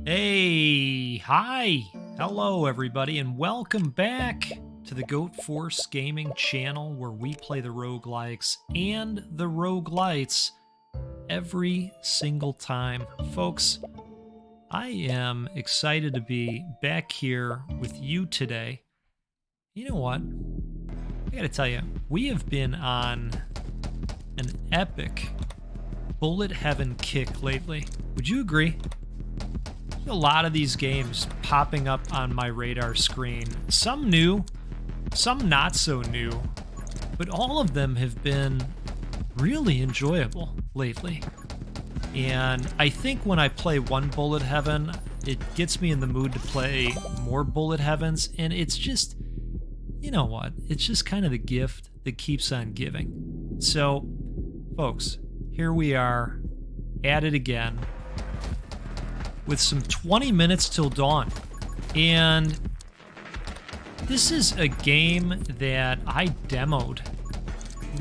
Hey, hi, hello everybody, and welcome back to the Goat Force Gaming channel where we play the roguelikes and the roguelites every single time. Folks, I am excited to be back here with you today. You know what? I gotta tell you, we have been on an epic bullet heaven kick lately. Would you agree? A lot of these games popping up on my radar screen. Some new, some not so new, but all of them have been really enjoyable lately. And I think when I play one Bullet Heaven, it gets me in the mood to play more Bullet Heavens, and it's just, you know what, it's just kind of the gift that keeps on giving. So, folks, here we are at it again, with some 20 minutes till dawn. And this is a game that I demoed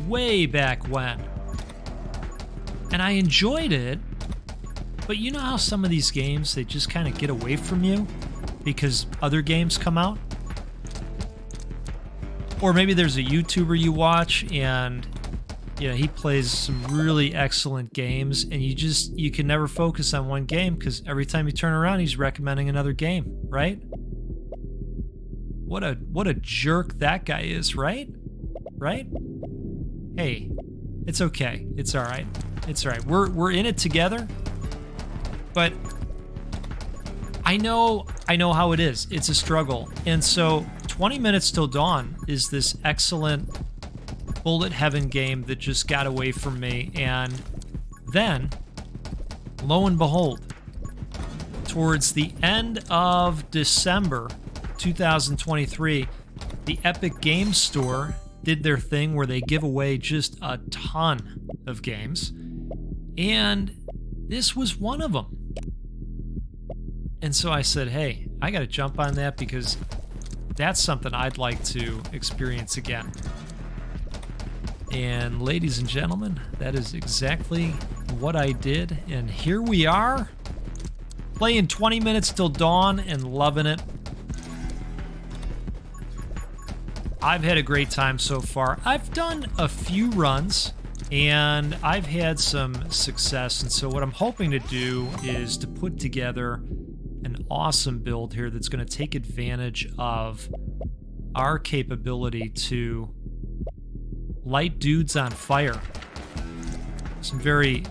way back when. And I enjoyed it, but you know how some of these games, they just kind of get away from you because other games come out? Or maybe there's a YouTuber you watch and he plays some really excellent games, and you can never focus on one game because every time you turn around, he's recommending another game, right? What a jerk that guy is, right? Right? Hey, it's okay. It's all right. It's all right. We're in it together. But I know how it is. It's a struggle. And so 20 minutes till dawn is this excellent Bullet Heaven game that just got away from me, and then, lo and behold, towards the end of December 2023, the Epic Games Store did their thing where they give away just a ton of games, and this was one of them. And so I said, hey, I gotta jump on that because that's something I'd like to experience again. And ladies and gentlemen, that is exactly what I did. And here we are, playing 20 minutes till dawn and loving it. I've had a great time so far. I've done a few runs and I've had some success. And so what I'm hoping to do is to put together an awesome build here that's going to take advantage of our capability to light dudes on fire. Some very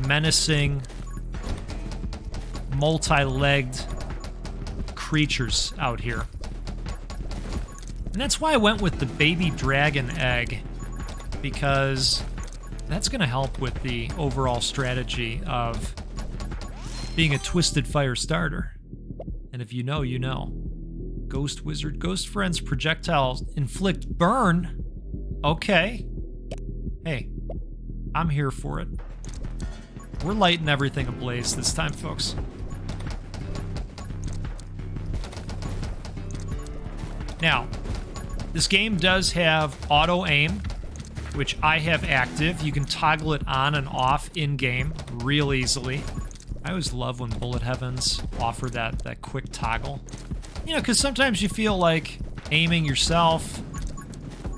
menacing, multi-legged creatures out here. And that's why I went with the baby dragon egg, because that's going to help with the overall strategy of being a twisted fire starter. And if you know, you know. Ghost Wizard, Ghost Friends, projectiles inflict burn. Okay. Hey, I'm here for it. We're lighting everything ablaze this time, folks. Now, this game does have auto-aim, which I have active. You can toggle it on and off in-game real easily. I always love when Bullet Heavens offer that quick toggle. You know, because sometimes you feel like aiming yourself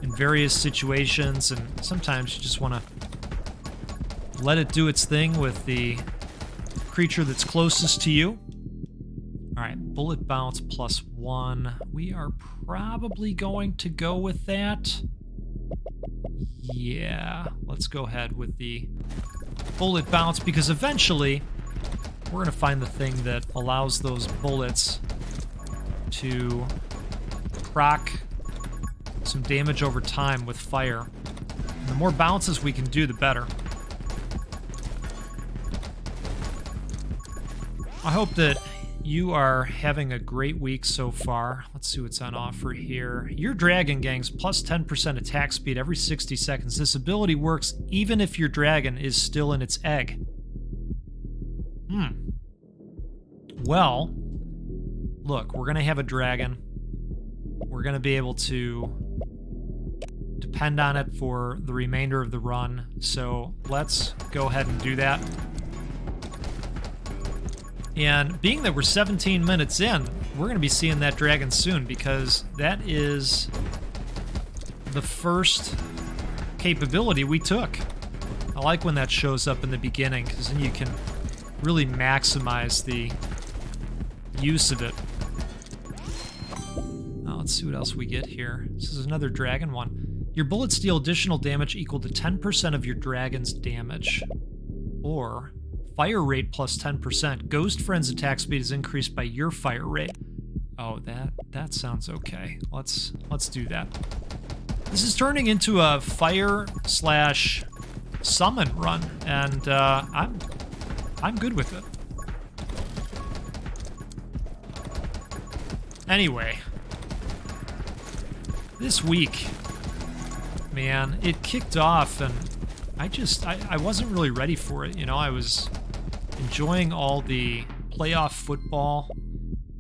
in various situations, and sometimes you just want to let it do its thing with the creature that's closest to you. All right, bullet bounce +1. We are probably going to go with that. Yeah, let's go ahead with the bullet bounce, because eventually we're going to find the thing that allows those bullets to proc some damage over time with fire. And the more bounces we can do, the better. I hope that you are having a great week so far. Let's see what's on offer here. Your dragon gangs plus 10% attack speed every 60 seconds. This ability works even if your dragon is still in its egg. Well, look, we're going to have a dragon. We're going to be able to depend on it for the remainder of the run. So let's go ahead and do that. And being that we're 17 minutes in, we're going to be seeing that dragon soon, because that is the first capability we took. I like when that shows up in the beginning, because then you can really maximize the use of it. Now, let's see what else we get here. This is another dragon one. Your bullets deal additional damage equal to 10% of your dragon's damage. Or fire rate plus 10%. Ghost Friend's attack speed is increased by your fire rate. Oh, that sounds okay. Let's do that. This is turning into a fire slash summon run, and I'm good with it. Anyway, this week, man, it kicked off, and I wasn't really ready for it. You know, I was enjoying all the playoff football.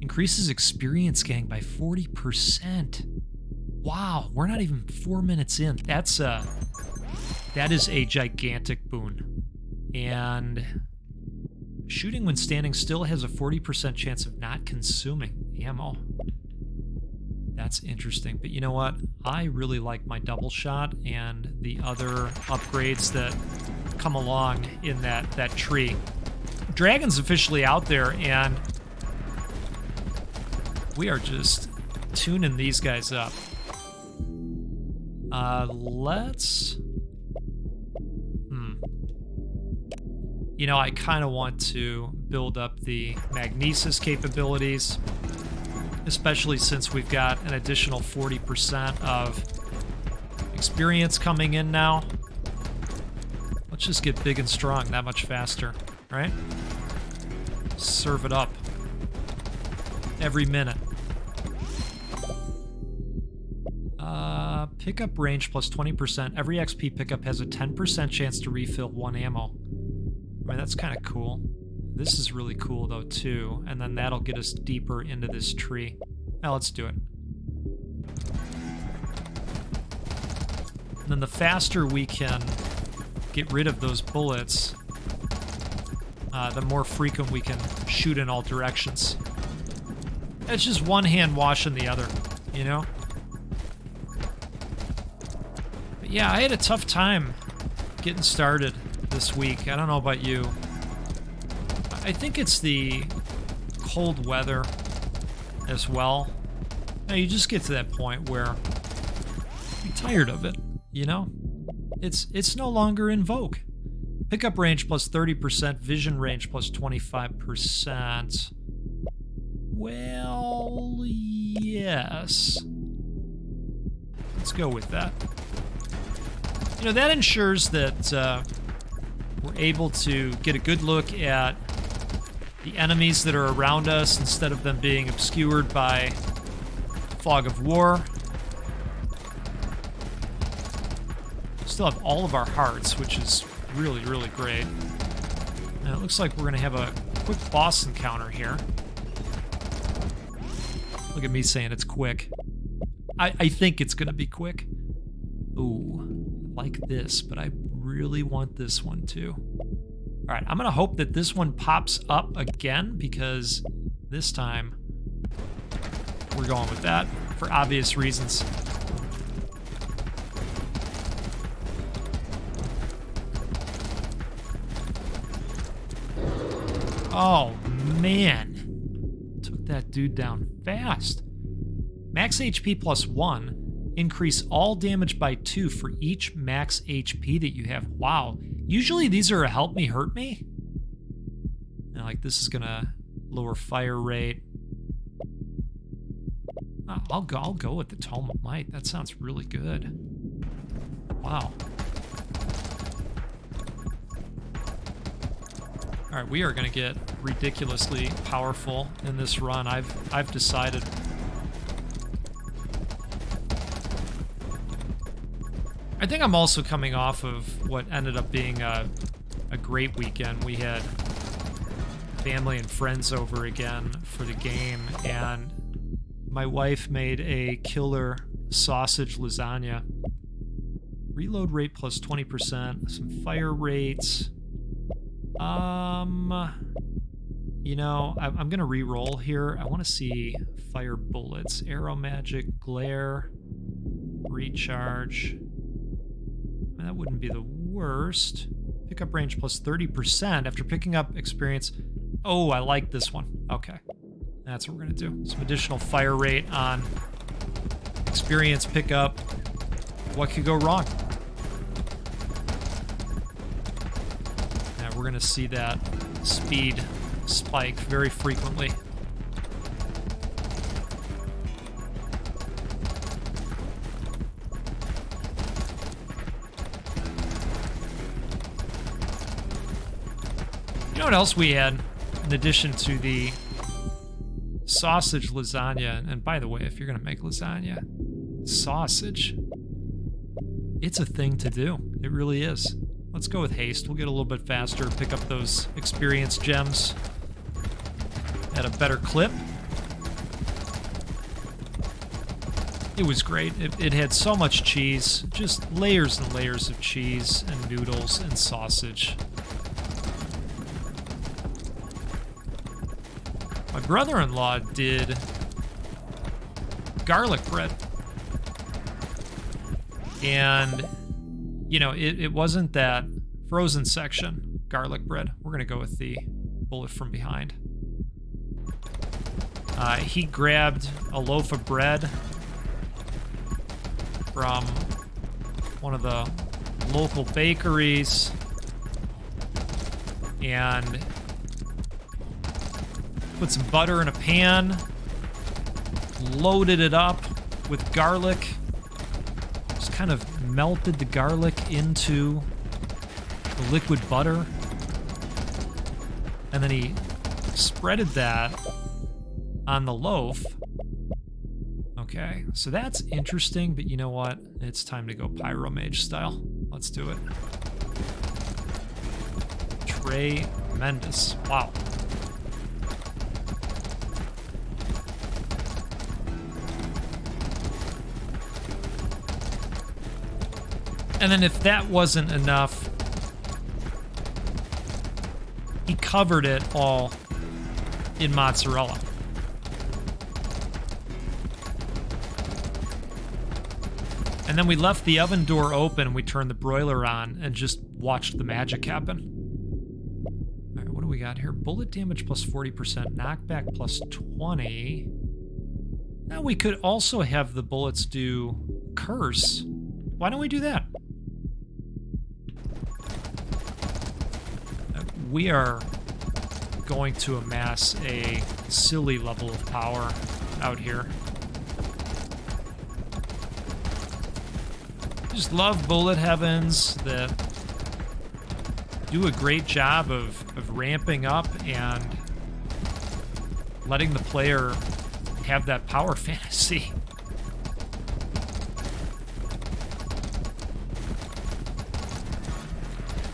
Increases experience gain by 40%. Wow, we're not even 4 minutes in. That is a gigantic boon. And shooting when standing still has a 40% chance of not consuming ammo. That's interesting. But you know what? I really like my double shot and the other upgrades that come along in that tree. Dragon's officially out there, and we are just tuning these guys up. Let's... You know, I kind of want to build up the magnesis capabilities, especially since we've got an additional 40% of experience coming in now. Let's just get big and strong that much faster, right? Serve it up. Every minute. Pickup range plus 20%. Every XP pickup has a 10% chance to refill 1 ammo. I mean, that's kind of cool. This is really cool, though, too. And then that'll get us deeper into this tree. Now, let's do it. And then the faster we can get rid of those bullets, the more frequent we can shoot in all directions. It's just one hand washing the other, you know? But yeah, I had a tough time getting started this week. I don't know about you. I think it's the cold weather as well. Now, you just get to that point where you're tired of it, you know? It's no longer in vogue. Pickup range plus 30%, vision range plus 25%. Well, yes. Let's go with that. You know, that ensures that we're able to get a good look at the enemies that are around us instead of them being obscured by fog of war. Still have all of our hearts, which is really, really great. And it looks like we're going to have a quick boss encounter here. Look at me saying it's quick. I think it's going to be quick. Ooh, like this, but I really want this one too. All right, I'm going to hope that this one pops up again, because this time we're going with that for obvious reasons. Oh, man. Took that dude down fast. Max HP plus 1. Increase all damage by 2 for each max HP that you have. Wow. Usually these are a help me, hurt me. And like, this is going to lower fire rate. I'll go with the Tome of Might. That sounds really good. Wow. All right, we are going to get ridiculously powerful in this run. I've decided. I think I'm also coming off of what ended up being a great weekend. We had family and friends over again for the game, and my wife made a killer sausage lasagna. Reload rate plus 20%, some fire rates. You know, I'm going to re-roll here. I want to see fire bullets, arrow magic, glare, recharge. That wouldn't be the worst. Pickup range plus 30% after picking up experience. Oh, I like this one. Okay. That's what we're going to do. Some additional fire rate on experience pickup. What could go wrong? We're going to see that speed spike very frequently. You know what else we had in addition to the sausage lasagna? And by the way, if you're going to make lasagna, sausage, it's a thing to do. It really is. Let's go with haste. We'll get a little bit faster, pick up those experience gems at a better clip. It was great. It had so much cheese, just layers and layers of cheese and noodles and sausage. My brother-in-law did garlic bread. And, you know, it wasn't that frozen section garlic bread. We're going to go with the bullet from behind. He grabbed a loaf of bread from one of the local bakeries and put some butter in a pan, loaded it up with garlic, just kind of melted the garlic into the liquid butter, and then he spreaded that on the loaf. Okay, so that's interesting, but you know what? It's time to go Pyromage style. Let's do it. Tremendous. Wow. And then if that wasn't enough, he covered it all in mozzarella. And then we left the oven door open and we turned the broiler on and just watched the magic happen. All right, what do we got here? Bullet damage plus 40%, knockback plus 20. Now we could also have the bullets do curse. Why don't we do that? We are going to amass a silly level of power out here. Just love bullet heavens that do a great job of ramping up and letting the player have that power fantasy.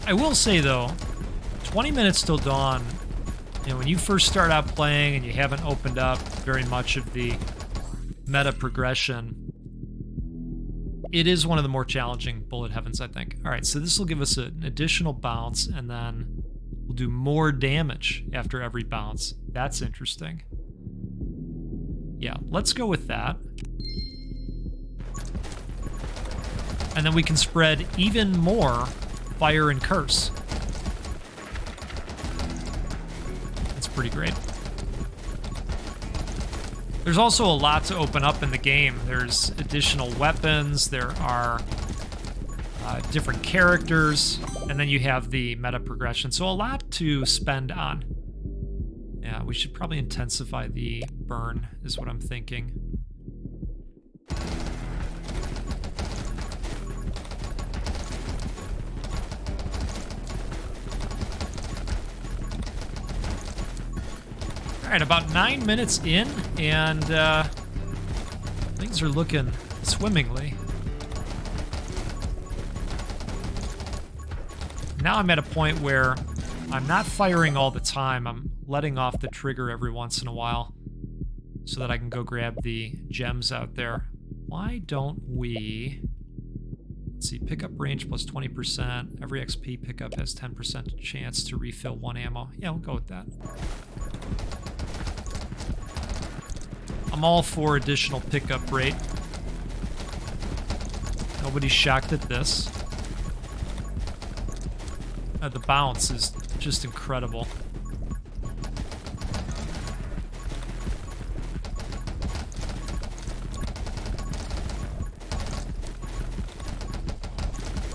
I will say though, 20 minutes till dawn, you know, when you first start out playing and you haven't opened up very much of the meta progression, it is one of the more challenging bullet heavens, I think. All right, so this will give us an additional bounce, and then we'll do more damage after every bounce. That's interesting. Yeah, let's go with that. And then we can spread even more fire and curse. That's pretty great. There's also a lot to open up in the game. There's additional weapons, there are different characters, and then you have the meta progression. So a lot to spend on. Yeah, we should probably intensify the burn, is what I'm thinking. All right, about 9 minutes in, and things are looking swimmingly. Now I'm at a point where I'm not firing all the time. I'm letting off the trigger every once in a while so that I can go grab the gems out there. Why don't we... Let's see, pickup range plus 20%. Every XP pickup has 10% chance to refill 1 ammo. Yeah, we'll go with that. I'm all for additional pickup rate. Nobody's shocked at this. The bounce is just incredible.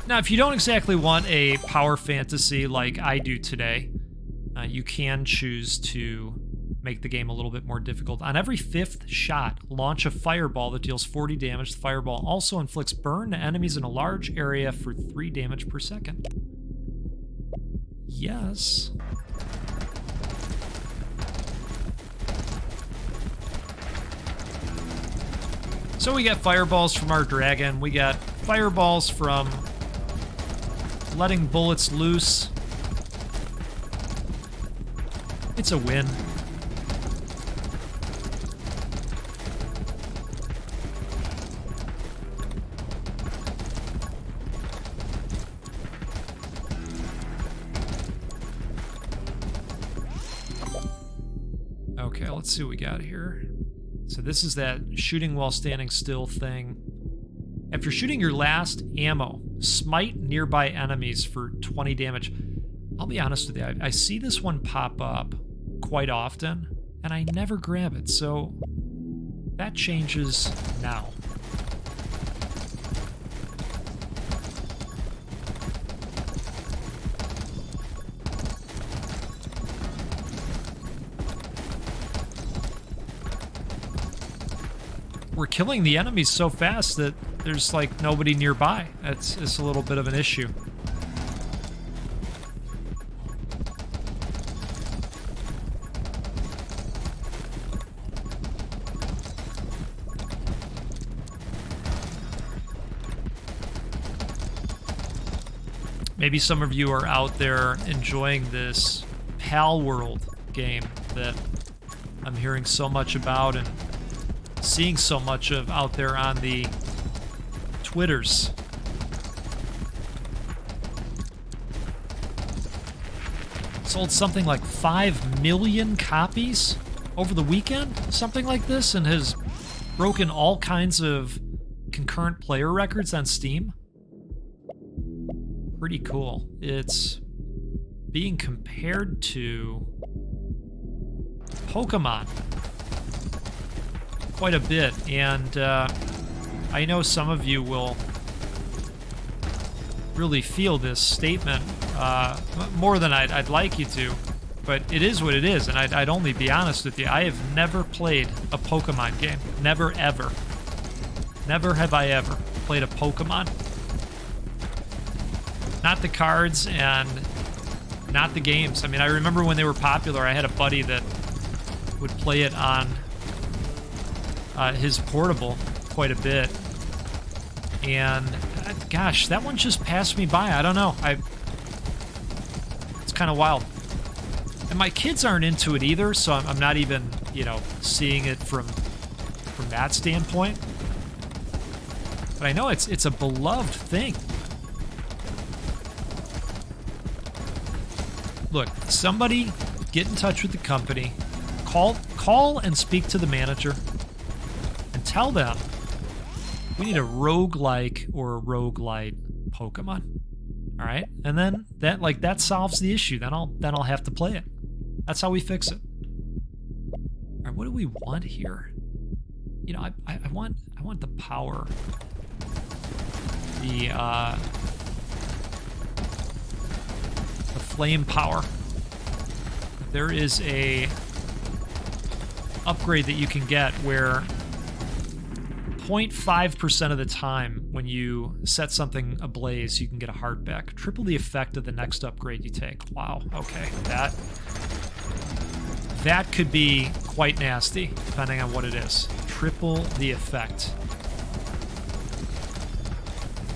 Now, if you don't exactly want a power fantasy like I do today, you can choose to make the game a little bit more difficult. On every 5th shot, launch a fireball that deals 40 damage. The fireball also inflicts burn to enemies in a large area for 3 damage per second. Yes. So we got fireballs from our dragon. We got fireballs from letting bullets loose. It's a win. Okay, let's see what we got here. So this is that shooting while standing still thing. After shooting your last ammo, smite nearby enemies for 20 damage. I'll be honest with you, I see this one pop up quite often, and I never grab it, so that changes now. We're killing the enemies so fast that there's like nobody nearby. It's a little bit of an issue. Maybe some of you are out there enjoying this Pal World game that I'm hearing so much about and seeing so much of out there on the Twitters. Sold something like 5 million copies over the weekend, something like this, and has broken all kinds of concurrent player records on Steam. Pretty cool. It's being compared to Pokemon quite a bit, and I know some of you will really feel this statement more than I'd like you to, but it is what it is, and I'd only be honest with you. I have never played a Pokemon game. Never, ever. Never have I ever played a Pokemon. Not the cards and not the games. I mean, I remember when they were popular, I had a buddy that would play it on his portable quite a bit. And gosh, that one just passed me by. I don't know. It's kind of wild. And my kids aren't into it either, so I'm not even, seeing it from that standpoint. But I know it's a beloved thing. Look, somebody get in touch with the company, call and speak to the manager, and tell them we need a roguelike or a roguelite Pokemon. All right, and then that solves the issue. Then I'll have to play it. That's how we fix it. All right, what do we want here? I want the power. The flame power. There is a upgrade that you can get where 0.5% of the time when you set something ablaze, you can get a heart back. Triple the effect of the next upgrade you take. Wow, okay. That could be quite nasty, depending on what it is. Triple the effect.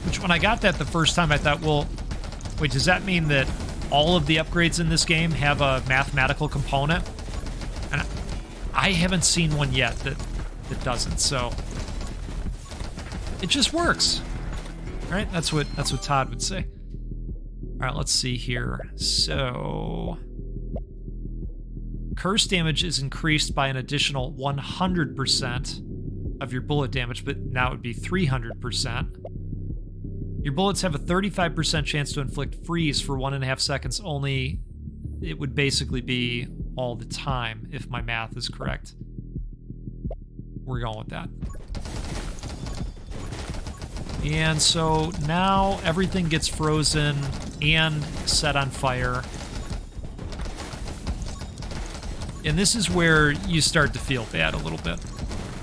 Which, when I got that the first time, I thought, well, wait, does that mean that all of the upgrades in this game have a mathematical component? And I haven't seen one yet that doesn't, so it just works. Right? That's what Todd would say. All right, let's see here. So, curse damage is increased by an additional 100% of your bullet damage, but now it would be 300%. Your bullets have a 35% chance to inflict freeze for 1.5 seconds only. It would basically be all the time, if my math is correct. We're going with that. And so now everything gets frozen and set on fire. And this is where you start to feel bad a little bit.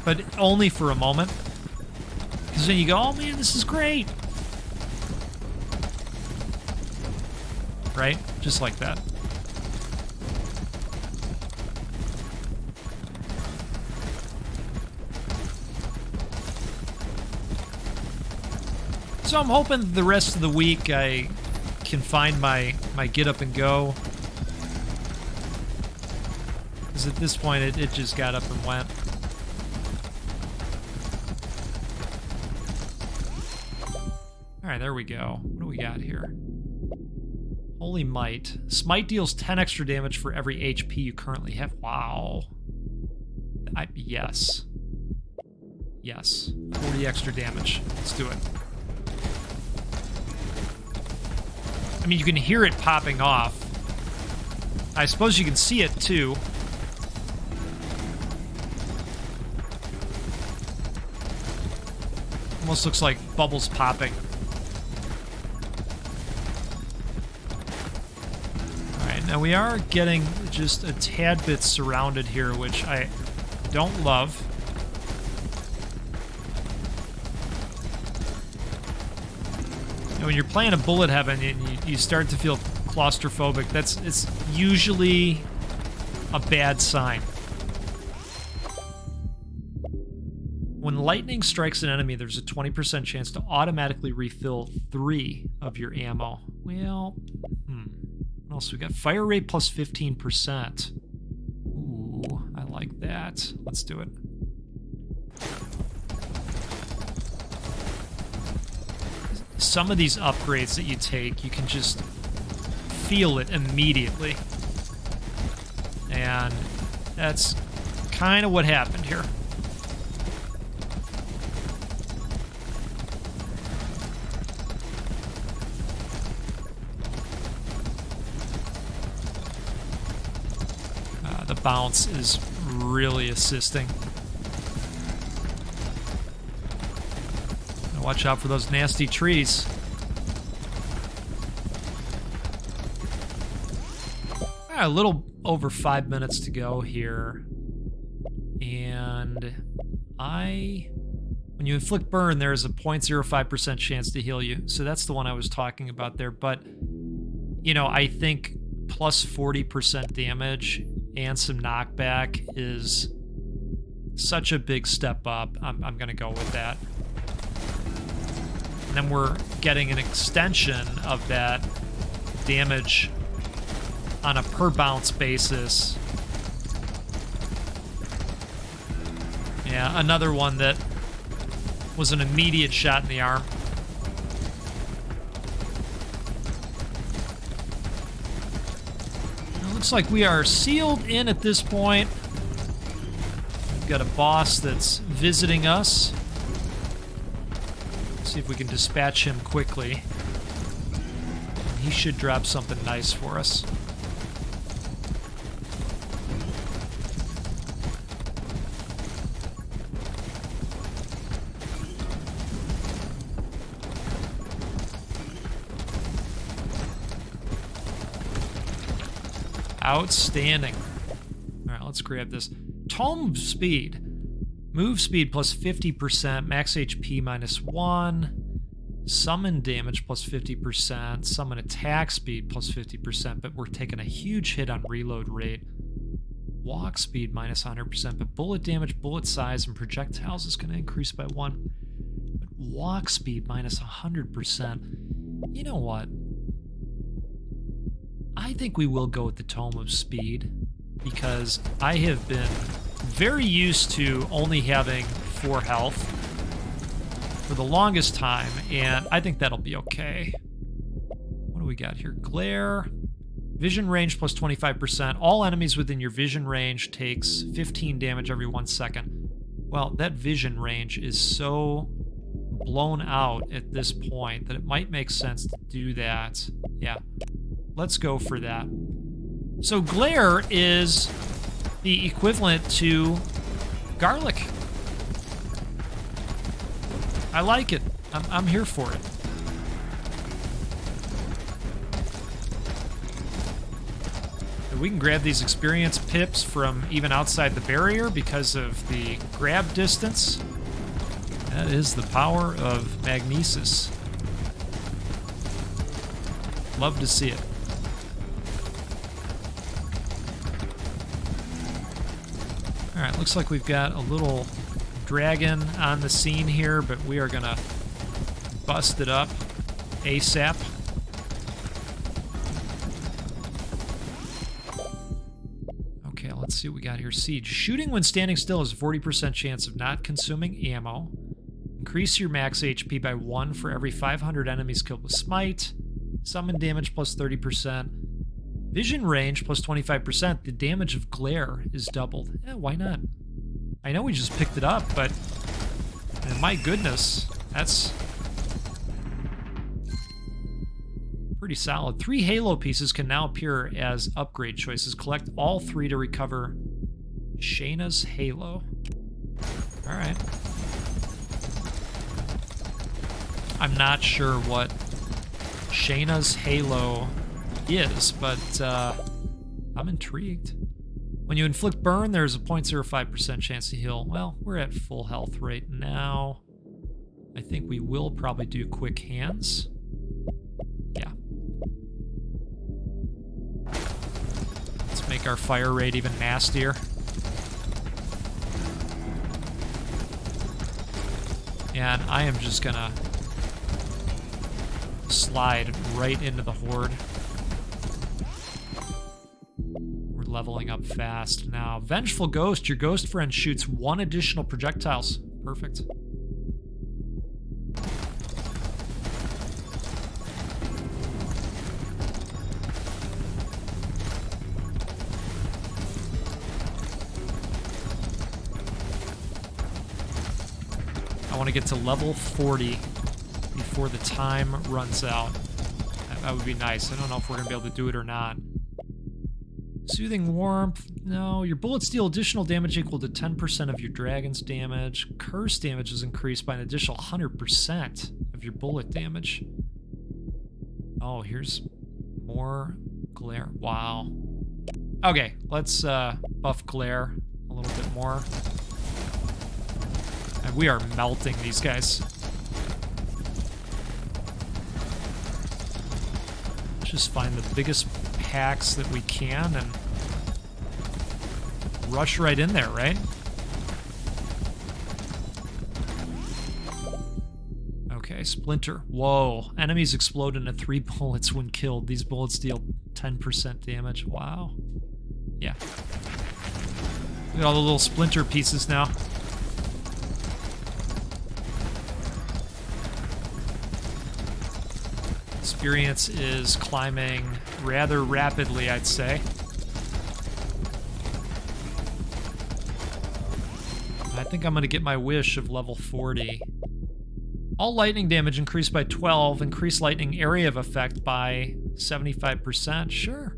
But only for a moment. Because then you go, oh man, this is great. Right? Just like that. So I'm hoping the rest of the week I can find my get up and go. Because at this point it just got up and went. Alright, there we go. What do we got here? Holy Might. Smite deals 10 extra damage for every HP you currently have. Wow. Yes. Yes. 40 extra damage. Let's do it. I mean, you can hear it popping off. I suppose you can see it, too. Almost looks like bubbles popping. Alright, now we are getting just a tad bit surrounded here, which I don't love. And when you're playing a bullet heaven and you start to feel claustrophobic, it's usually a bad sign. When lightning strikes an enemy, there's a 20% chance to automatically refill 3 of your ammo. Well, what else we got? Fire rate plus 15%. Ooh, I like that. Let's do it. Some of these upgrades that you take, you can just feel it immediately. And that's kind of what happened here. The bounce is really assisting. Watch out for those nasty trees. A little over 5 minutes to go here. And when you inflict burn, there is a 0.05% chance to heal you. So that's the one I was talking about there. But, you know, I think plus 40% damage and some knockback is such a big step up. I'm going to go with that. And then we're getting an extension of that damage on a per bounce basis. Yeah, another one that was an immediate shot in the arm. It looks like we are sealed in at this point. We've got a boss that's visiting us. See if we can dispatch him quickly. He should drop something nice for us. Outstanding. All right, let's grab this. Tome of Speed. Move speed plus 50%, max HP minus 1, summon damage plus 50%, summon attack speed plus 50%, but we're taking a huge hit on reload rate. Walk speed minus 100%, but bullet damage, bullet size, and projectiles is going to increase by 1. But walk speed minus 100%. You know what? I think we will go with the Tome of Speed, because I have been very used to only having 4 health. for the longest time, and I think that'll be okay. What do we got here? Glare. Vision range plus 25%. All enemies within your vision range takes 15 damage every 1 second. Well, that vision range is so blown out at this point that it might make sense to do that. Yeah, let's go for that. So glare is the equivalent to garlic. I like it. I'm here for it. We can grab these experience pips from even outside the barrier because of the grab distance. That is the power of magnesis. Love to see it. Alright, looks like we've got a little dragon on the scene here, but we are gonna bust it up ASAP. Okay, let's see what we got here. Siege. Shooting when standing still has a 40% chance of not consuming ammo. Increase your max HP by 1 for every 500 enemies killed with Smite. Summon damage plus 30%. Vision range plus 25%. The damage of glare is doubled. Yeah, why not? I know we just picked it up, but my goodness, that's pretty solid. 3 Halo pieces can now appear as upgrade choices. Collect all 3 to recover Shayna's Halo. All right. I'm not sure what Shayna's Halo is, but I'm intrigued. When you inflict burn, there's a 0.05% chance to heal. Well, we're at full health right now. I think we will probably do quick hands. Yeah. Let's make our fire rate even nastier. And I am just gonna slide right into the horde. We're leveling up fast now. Vengeful Ghost. Your ghost friend shoots 1 additional projectiles. Perfect. I want to get to level 40 before the time runs out. That would be nice. I don't know if we're going to be able to do it or not. Soothing Warmth. No, your bullets deal additional damage equal to 10% of your dragon's damage. Curse damage is increased by an additional 100% of your bullet damage. Oh, here's more glare. Wow. Okay, let's buff glare a little bit more. And we are melting these guys. Just find the biggest packs that we can and rush right in there, right? Okay, Splinter. Whoa. Enemies explode into 3 bullets when killed. These bullets deal 10% damage. Wow. Yeah. Look at all the little splinter pieces now. Experience is climbing rather rapidly, I'd say. I think I'm going to get my wish of level 40. All lightning damage increased by 12. Increase lightning area of effect by 75%. Sure.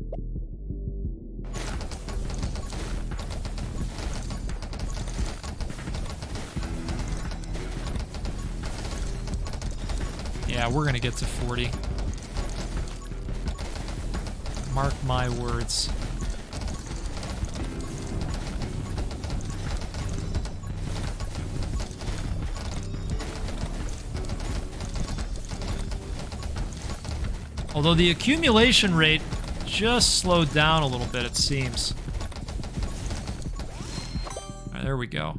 Yeah, we're going to get to 40. Mark my words. Although the accumulation rate just slowed down a little bit, it seems. All right, there we go.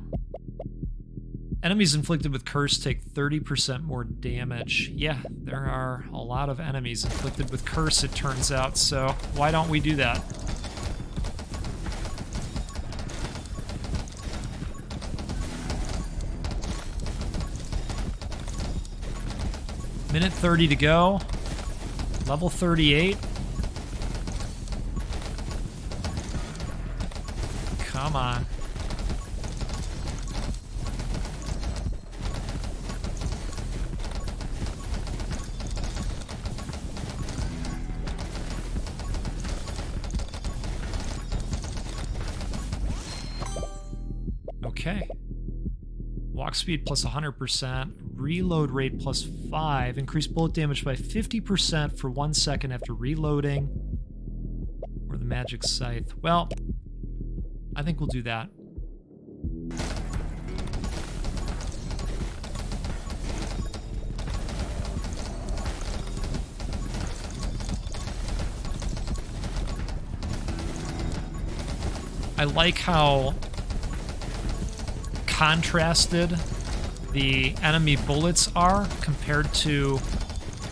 Enemies inflicted with curse take 30% more damage. Yeah, there are a lot of enemies inflicted with curse, it turns out, so why don't we do that? Minute 30 to go. Level 38. Come on. Okay. Walk speed plus 100%, reload rate plus 5, increase bullet damage by 50% for 1 second after reloading, or the magic scythe. Well, I think we'll do that. I like how contrasted the enemy bullets are compared to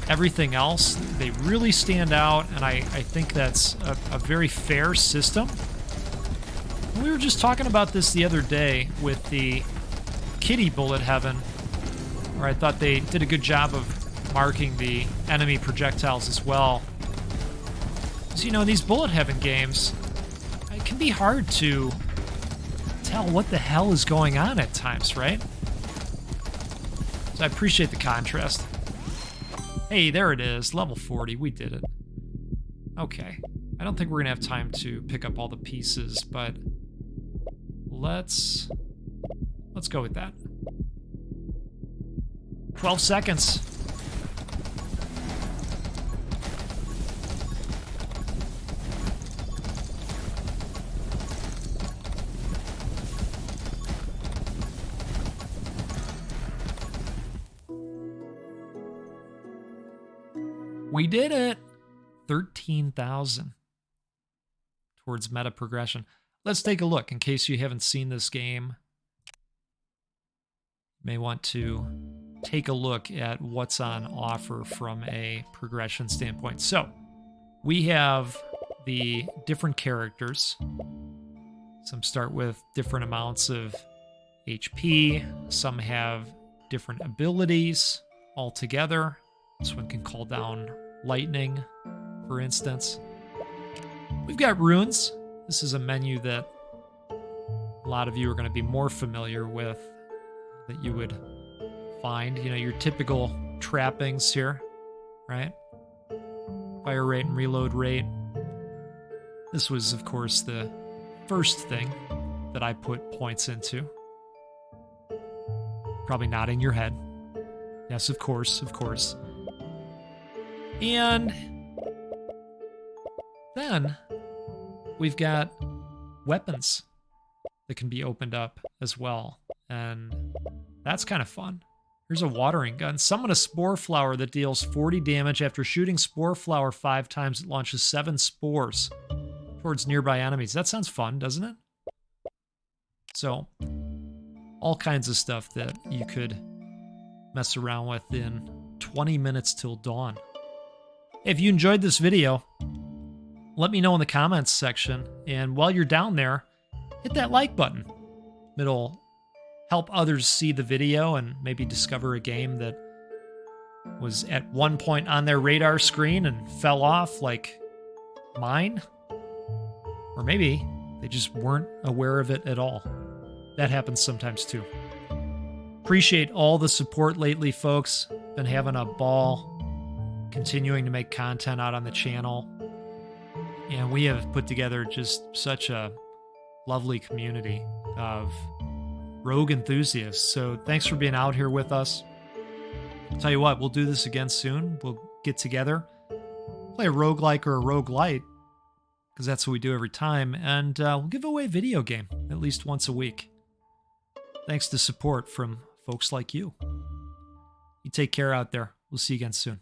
everything else. They really stand out, and I think that's a very fair system. We were just talking about this the other day with the kitty bullet heaven, where I thought they did a good job of marking the enemy projectiles as well. So, you know, in these bullet heaven games, it can be hard to tell what the hell is going on at times, right? So I appreciate the contrast. Hey, there it is, level 40, we did it. Okay, I don't think we're gonna have time to pick up all the pieces, but let's go with that. 12 seconds. We did it! 13,000 towards meta progression. Let's take a look in case you haven't seen this game. You may want to take a look at what's on offer from a progression standpoint. So, we have the different characters. Some start with different amounts of HP. Some have different abilities altogether. This one can call down lightning, for instance. We've got runes. This is a menu that a lot of you are going to be more familiar with, that you would find, you know, your typical trappings here, right? Fire rate and reload rate. This was, of course, the first thing that I put points into. Probably nodding your head. Yes, of course, of course. And then we've got weapons that can be opened up as well. And that's kind of fun. Here's a watering gun. Summon a spore flower that deals 40 damage. After shooting spore flower 5 times, it launches 7 spores towards nearby enemies. That sounds fun, doesn't it? So, all kinds of stuff that you could mess around with in 20 minutes till dawn. If you enjoyed this video, let me know in the comments section. And while you're down there, hit that like button. It'll help others see the video and maybe discover a game that was at one point on their radar screen and fell off like mine. Or maybe they just weren't aware of it at all. That happens sometimes too. Appreciate all the support lately, folks. Been having a ball continuing to make content out on the channel. And we have put together just such a lovely community of rogue enthusiasts. So thanks for being out here with us. I'll tell you what, we'll do this again soon. We'll get together, play a roguelike or a roguelite, because that's what we do every time, and we'll give away a video game at least once a week. Thanks to support from folks like you. You take care out there. We'll see you again soon.